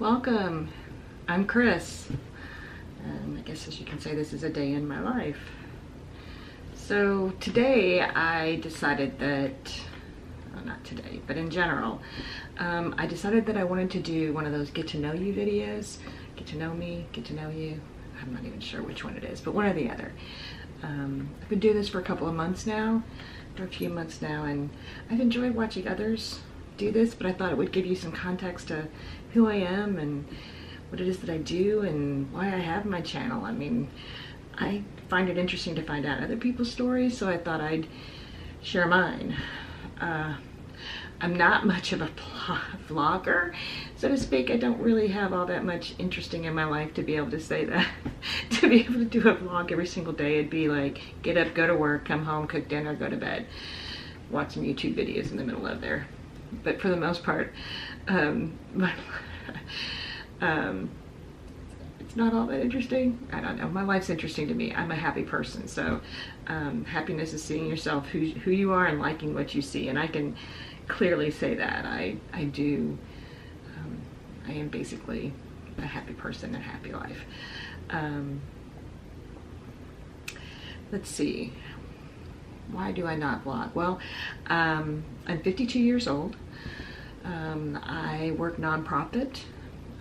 Welcome. I'm Kris, and I guess as you can say, this is a day in my life. So today I decided that, well, not today, but in general, I decided that I wanted to do one of those get to know you videos. Get to know me, get to know you. I'm not even sure which one it is, but one or the other. I've been doing this for a couple of months now, for a few months now, and I've enjoyed watching others do this, but I thought it would give you some context to who I am and what it is that I do and why I have my channel. I mean, I find it interesting to find out other people's stories, so I thought I'd share mine. I'm not much of a vlogger, so to speak. I don't really have all that much interesting in my life to be able to say that. To be able to do a vlog every single day, it'd be like get up, go to work, come home, cook dinner, go to bed, watch some YouTube videos in the middle of there. But for the most part, it's not all that interesting. I don't know. My life's interesting to me. I'm a happy person, so happiness is seeing yourself who you are and liking what you see. And I can clearly say that I do. I am basically a happy person, a happy life. Let's see. Why do I not vlog? Well, I'm 52 years old. I work nonprofit.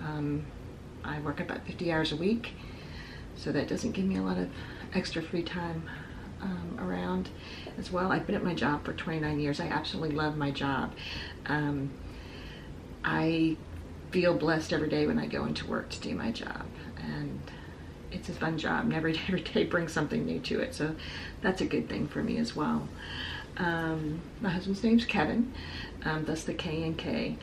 I work about 50 hours a week, so that doesn't give me a lot of extra free time around as well. I've been at my job for 29 years. I absolutely love my job. I feel blessed every day when I go into work to do my job, and it's a fun job, and every day brings something new to it, so that's a good thing for me as well. My husband's name's Kevin, thus the K and K.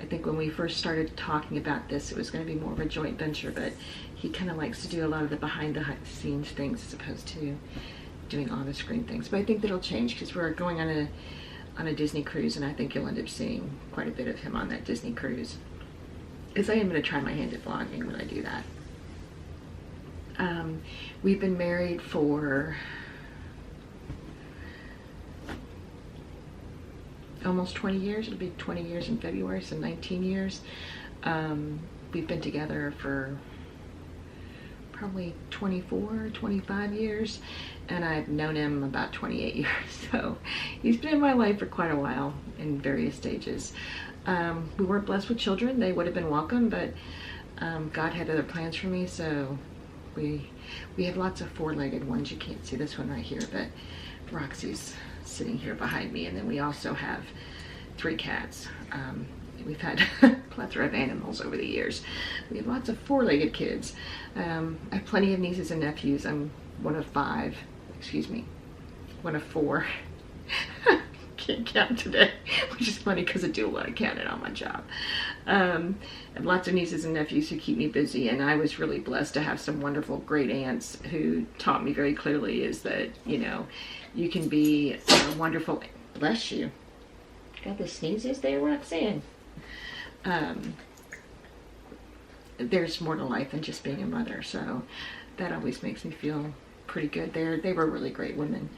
I think when we first started talking about this, it was going to be more of a joint venture, but he kind of likes to do a lot of the behind the scenes things as opposed to doing on the screen things. But I think that'll change because we're going on a Disney cruise, and I think you'll end up seeing quite a bit of him on that Disney cruise, because I am going to try my hand at vlogging when I do that. We've been married for almost 20 years. It'll be 20 years in February, so 19 years. We've been together for probably 24, 25 years, and I've known him about 28 years, so he's been in my life for quite a while in various stages. We weren't blessed with children. They would have been welcome, but God had other plans for me, so we have lots of four-legged ones. You can't see this one right here, but Roxy's sitting here behind me, and then we also have 3 cats. We've had a plethora of animals over the years. We have lots of four-legged kids. I have plenty of nieces and nephews. I'm one of 5, excuse me, one of 4. Can't count today, which is funny because I do a lot of counting on my job. I have lots of nieces and nephews who keep me busy, and I was really blessed to have some wonderful great aunts who taught me very clearly is that, you know, you can be a wonderful, bless you, got the sneezes there, Roxanne. There's more to life than just being a mother, so that always makes me feel pretty good. They were really great women.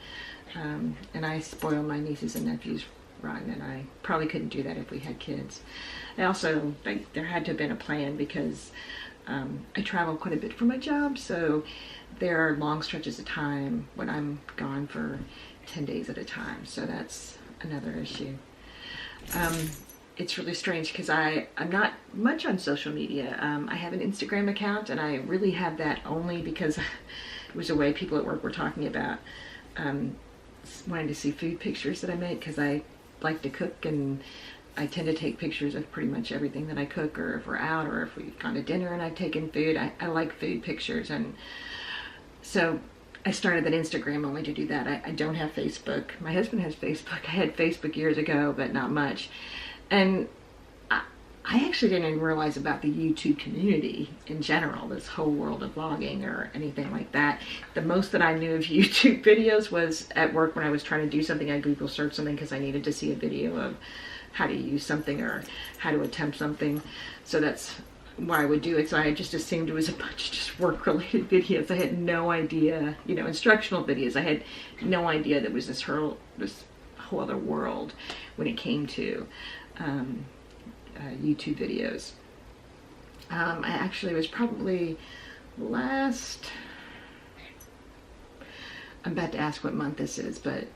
And I spoil my nieces and nephews rotten, and I probably couldn't do that if we had kids. I also think there had to have been a plan because I travel quite a bit for my job, so there are long stretches of time when I'm gone for 10 days at a time, so that's another issue. It's really strange because I'm not much on social media. I have an Instagram account, and I really have that only because it was a way people at work were talking about wanting to see food pictures that I make, because I like to cook, and I tend to take pictures of pretty much everything that I cook, or if we're out, or if we've gone to dinner and I've taken food. I like food pictures, and so I started that Instagram only to do that. I don't have Facebook. My husband has Facebook. I had Facebook years ago, but not much. And I actually didn't even realize about the YouTube community in general, this whole world of vlogging or anything like that. The most that I knew of YouTube videos was at work when I was trying to do something. I Google searched something because I needed to see a video of how to use something or how to attempt something. So that's why I would do it. So I just assumed it was a bunch of just work-related videos. I had no idea, you know, instructional videos. I had no idea that was this whole other world when it came to YouTube videos. I actually was probably last, I'm about to ask what month this is, but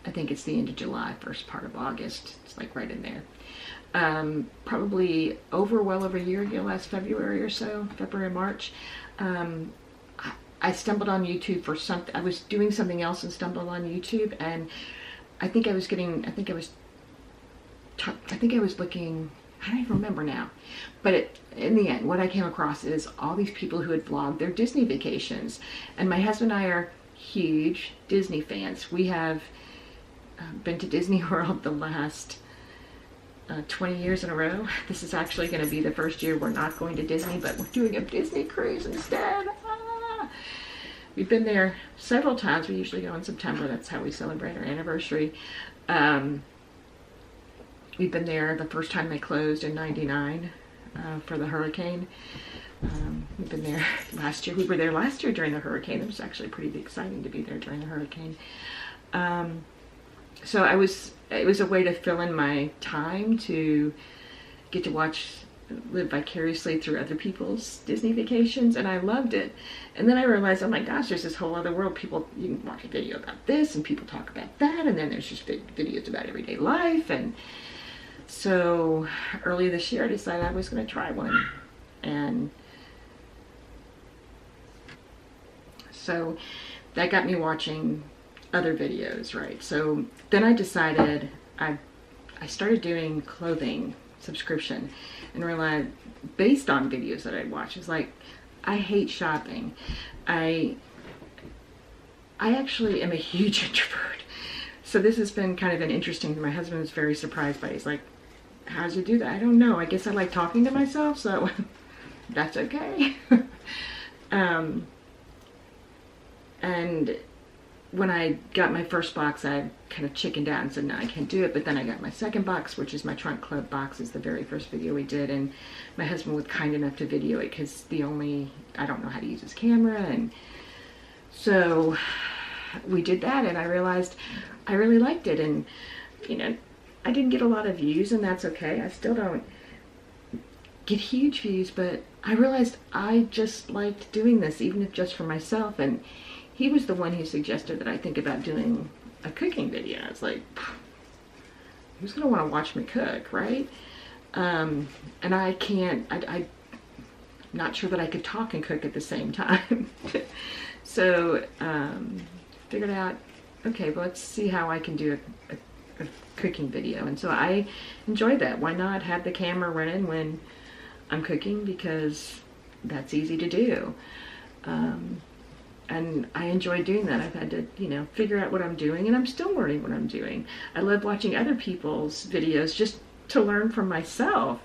I think it's the end of July, first part of August. It's like right in there. Probably well over a year ago, last February or so, February, March. I stumbled on YouTube for something. I was doing something else and stumbled on YouTube, and I think I was looking, I don't even remember now. But in the end, what I came across is all these people who had vlogged their Disney vacations. And my husband and I are huge Disney fans. We have been to Disney World the last 20 years in a row. This is actually going to be the first year we're not going to Disney, but we're doing a Disney cruise instead. We've been there several times. We usually go in September. That's how we celebrate our anniversary. We've been there the first time they closed in '99 for the hurricane. We've been there last year. We were there last year during the hurricane. It was actually pretty exciting to be there during the hurricane. So it was a way to fill in my time to get to live vicariously through other people's Disney vacations, and I loved it. And then I realized, oh my gosh, there's this whole other world. You can watch a video about this, and people talk about that, and then there's just videos about everyday life. And so early this year, I decided I was going to try one. And so that got me watching other videos, right? So then I decided I started doing clothing subscription and realized, based on videos that I'd watch, it's like, I hate shopping. I actually am a huge introvert. So this has been kind of an interesting, my husband was very surprised by it. He's like, how does you do that? I don't know. I guess I like talking to myself, so that's okay. And when I got my first box, I kind of chickened out and said, no, I can't do it. But then I got my second box, which is my trunk club box, is the very first video we did. And my husband was kind enough to video it because I don't know how to use his camera. And so we did that, and I realized I really liked it. And, you know, I didn't get a lot of views, and that's okay. I still don't get huge views, but I realized I just liked doing this, even if just for myself. And he was the one who suggested that I think about doing a cooking video. I was like, who's going to want to watch me cook, right? And I'm not sure that I could talk and cook at the same time. So figured out, okay, well, let's see how I can do a cooking video. And so I enjoyed that. Why not have the camera running when I'm cooking, because that's easy to do. And I enjoy doing that. I've had to, figure out what I'm doing, and I'm still learning what I'm doing. I love watching other people's videos just to learn from myself,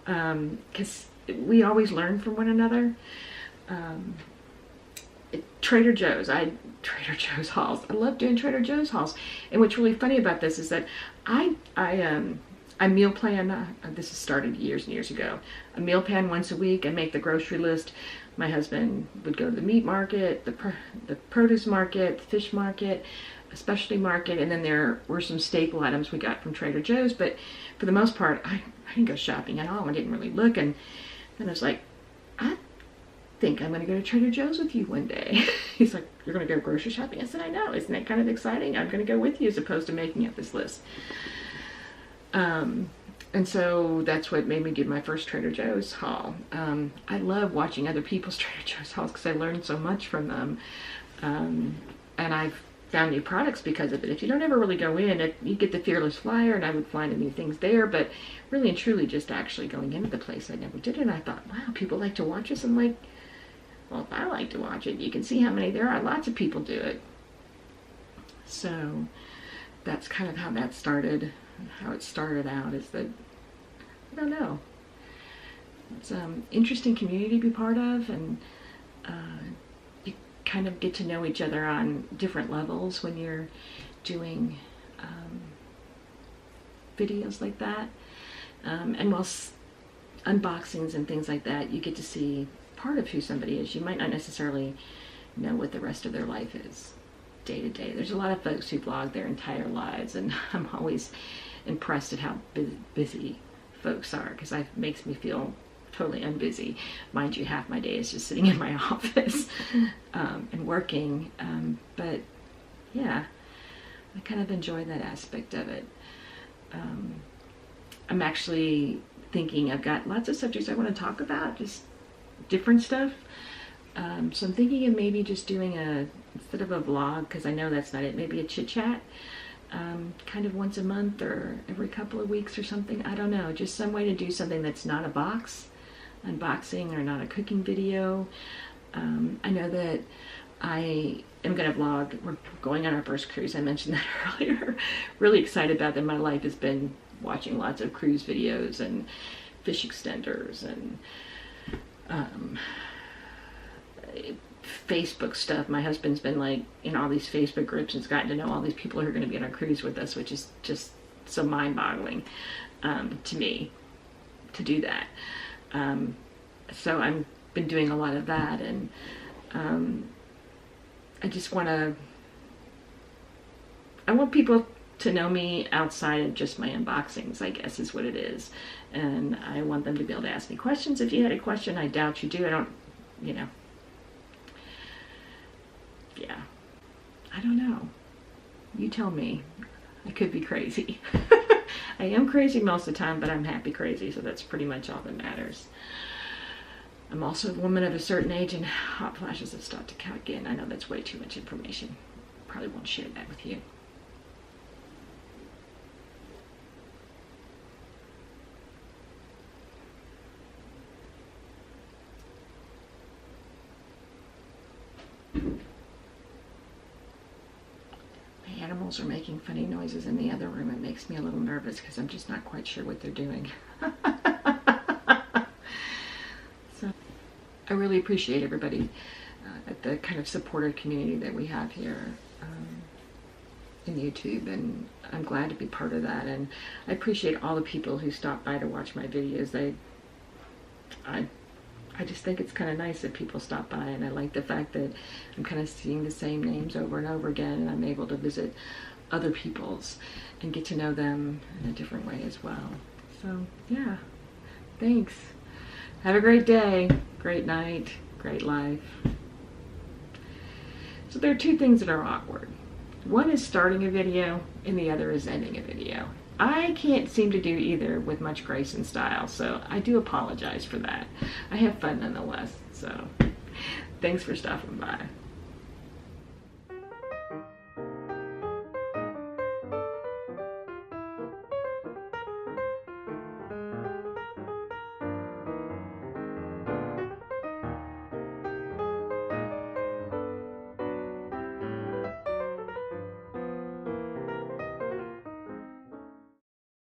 because we always learn from one another. Trader Joe's hauls. I love doing Trader Joe's hauls. And what's really funny about this is that I meal plan. This has started years and years ago. I meal plan once a week. I make the grocery list. My husband would go to the meat market, the produce market, the fish market, a specialty market, and then there were some staple items we got from Trader Joe's. But for the most part, I didn't go shopping at all. I didn't really look. And then I was like, I think I'm going to go to Trader Joe's with you one day. He's like, you're going to go grocery shopping? I said, I know. Isn't that kind of exciting? I'm going to go with you as opposed to making up this list. And so that's what made me do my first Trader Joe's haul. I love watching other people's Trader Joe's hauls because I learned so much from them. And I've found new products because of it. If you don't ever really go in, you get the Fearless Flyer, and I would find new things there, but really and truly just actually going into the place, I never did it. And I thought, wow, people like to watch this. I'm like, well, if I like to watch it, you can see how many there are. Lots of people do it. So that's kind of how that started. How it started out is that, I don't know, it's an interesting community to be part of, and you kind of get to know each other on different levels when you're doing videos like that. And whilst unboxings and things like that, you get to see part of who somebody is. You might not necessarily know what the rest of their life is day to day. There's a lot of folks who vlog their entire lives, and I'm always impressed at how busy folks are, because it makes me feel totally unbusy. Mind you, half my day is just sitting in my office and working. But yeah, I kind of enjoy that aspect of it. I'm actually thinking I've got lots of subjects I want to talk about, just different stuff. So I'm thinking of maybe just doing instead of a vlog, because I know that's not it, maybe a chit chat, kind of once a month or every couple of weeks or something. I don't know, just some way to do something that's not a unboxing, or not a cooking video. I know that I am going to vlog. We're going on our first cruise. I mentioned that earlier. Really excited about that. My life has been watching lots of cruise videos and fish extenders and Facebook stuff. My husband's been like in all these Facebook groups and has gotten to know all these people who are going to be on our cruise with us, which is just so mind-boggling to me to do that. So I've been doing a lot of that, and I want people to know me outside of just my unboxings, I guess is what it is. And I want them to be able to ask me questions. If you had a question, I doubt you do. I don't, yeah, I don't know. You tell me. I could be crazy. I am crazy most of the time, but I'm happy crazy, so that's pretty much all that matters. I'm also a woman of a certain age, and hot flashes have started to count again. I know that's way too much information. Probably won't share that with you. My animals are making funny noises in the other room. It makes me a little nervous because I'm just not quite sure what they're doing. So I really appreciate everybody at the kind of supportive community that we have here in YouTube, and I'm glad to be part of that. And I appreciate all the people who stop by to watch my videos. I just think it's kind of nice that people stop by, and I like the fact that I'm kind of seeing the same names over and over again, and I'm able to visit other people's and get to know them in a different way as well. So yeah, thanks. Have a great day, great night, great life. So there are two things that are awkward. One is starting a video, and the other is ending a video. I can't seem to do either with much grace and style, so I do apologize for that. I have fun nonetheless, so thanks for stopping by.